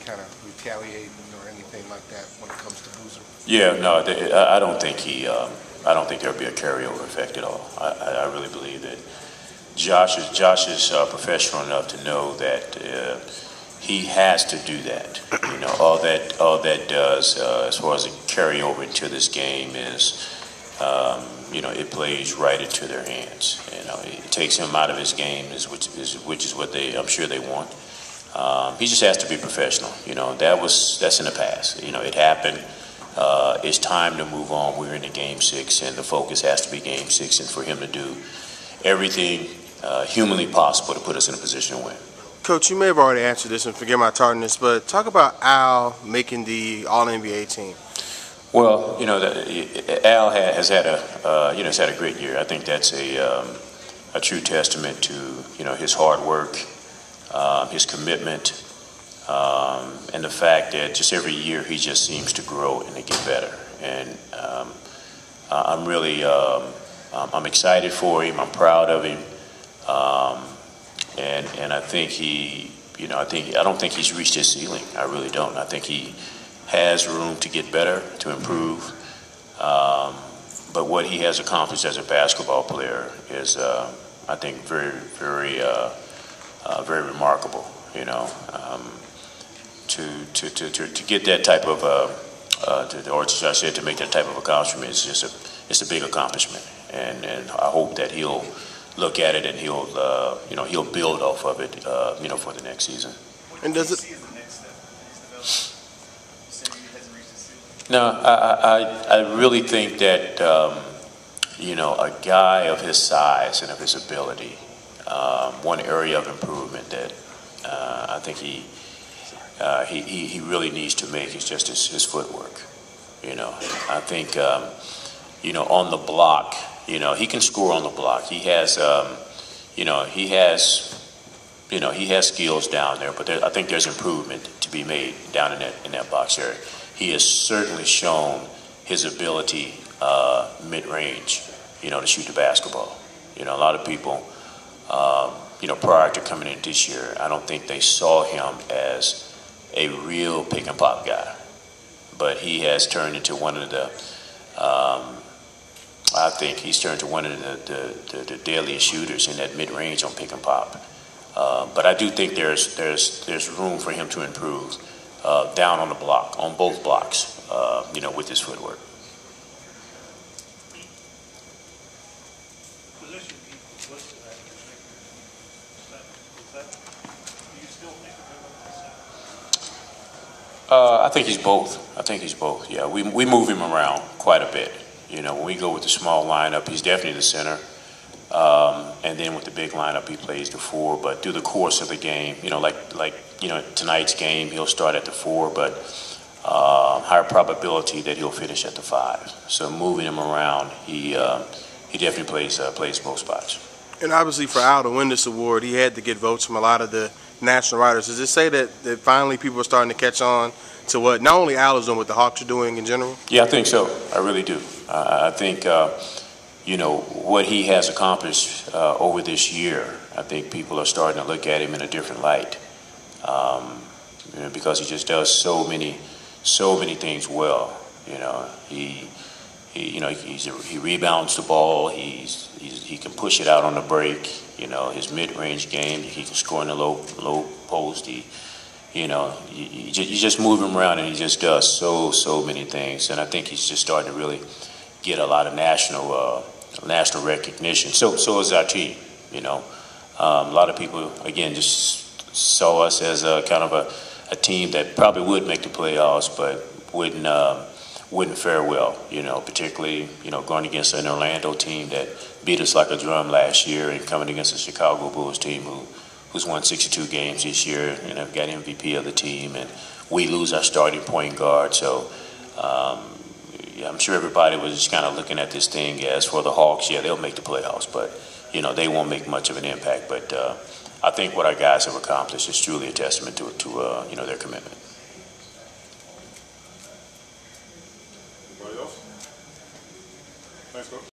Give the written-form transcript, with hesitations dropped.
kind of retaliating or anything like that when it comes to Boozer? Yeah, no, I don't think I don't think there'll be a carryover effect at all. I really believe that Josh is professional enough to know that he has to do that. You know, all that does as far as a carryover into this game is, you know, it plays right into their hands. You know, it takes him out of his game, which is what I'm sure they want. He just has to be professional. You know, that's in the past. You know, it happened. It's time to move on. We're in the Game 6, and the focus has to be Game 6, and for him to do everything humanly possible to put us in a position to win. Coach, you may have already answered this, and forgive my tardiness, but talk about Al making the All-NBA team. Well, you know, Al has had a great year. I think that's a true testament to, you know, his hard work, his commitment, and the fact that just every year he just seems to grow and to get better. And I'm really I'm excited for him. I'm proud of him. And I think I don't think he's reached his ceiling. I really don't. I think he has room to get better, to improve. But what he has accomplished as a basketball player is, I think, very, very, very remarkable. You know, to get that type of, to make that type of accomplishment is just it's a big accomplishment, and I hope that he'll look at it and he'll build off of it, you know, for the next season. And does it? No, I really think that you know, a guy of his size and of his ability, one area of improvement that I think he really needs to make is just his footwork. You know, I think you know, on the block, you know, he can score on the block. He has you know, he has skills down there, but I think there's improvement to be made down in that box area. He has certainly shown his ability mid-range, you know, to shoot the basketball. You know, a lot of people, you know, prior to coming in this year, I don't think they saw him as a real pick and pop guy. But he has turned into one of the, I think he's turned to one of the deadliest shooters in that mid-range on pick and pop. But I do think there's room for him to improve down on the block, on both blocks, you know, with his footwork. I think he's both. I think he's both. Yeah, we move him around quite a bit. You know, when we go with the small lineup, he's definitely the center. And then with the big lineup, he plays the 4. But through the course of the game, you know, like you know, tonight's game, he'll start at the 4, but higher probability that he'll finish at the 5. So moving him around, he definitely plays both spots. And obviously, for Al to win this award, he had to get votes from a lot of the national writers. Does it say that finally people are starting to catch on to what not only Al is doing, what the Hawks are doing in general? Yeah, I think so. I really do. I think, you know, what he has accomplished over this year, I think people are starting to look at him in a different light, you know, because he just does so many things well. You know, he rebounds the ball. He can push it out on the break. You know, his mid-range game, he can score in the low post. You know, you just move him around, and he just does so many things. And I think he's just starting to really get a lot of national recognition. So is our team. You know, a lot of people again just saw us as a kind of a team that probably would make the playoffs, but wouldn't fare well. You know, particularly, you know, going against an Orlando team that beat us like a drum last year, and coming against a Chicago Bulls team who's won 62 games this year and have got MVP of the team, and we lose our starting point guard. So yeah, I'm sure everybody was just kind of looking at this thing as for the Hawks, yeah, they'll make the playoffs, but you know, they won't make much of an impact. But I think what our guys have accomplished is truly a testament to you know, their commitment.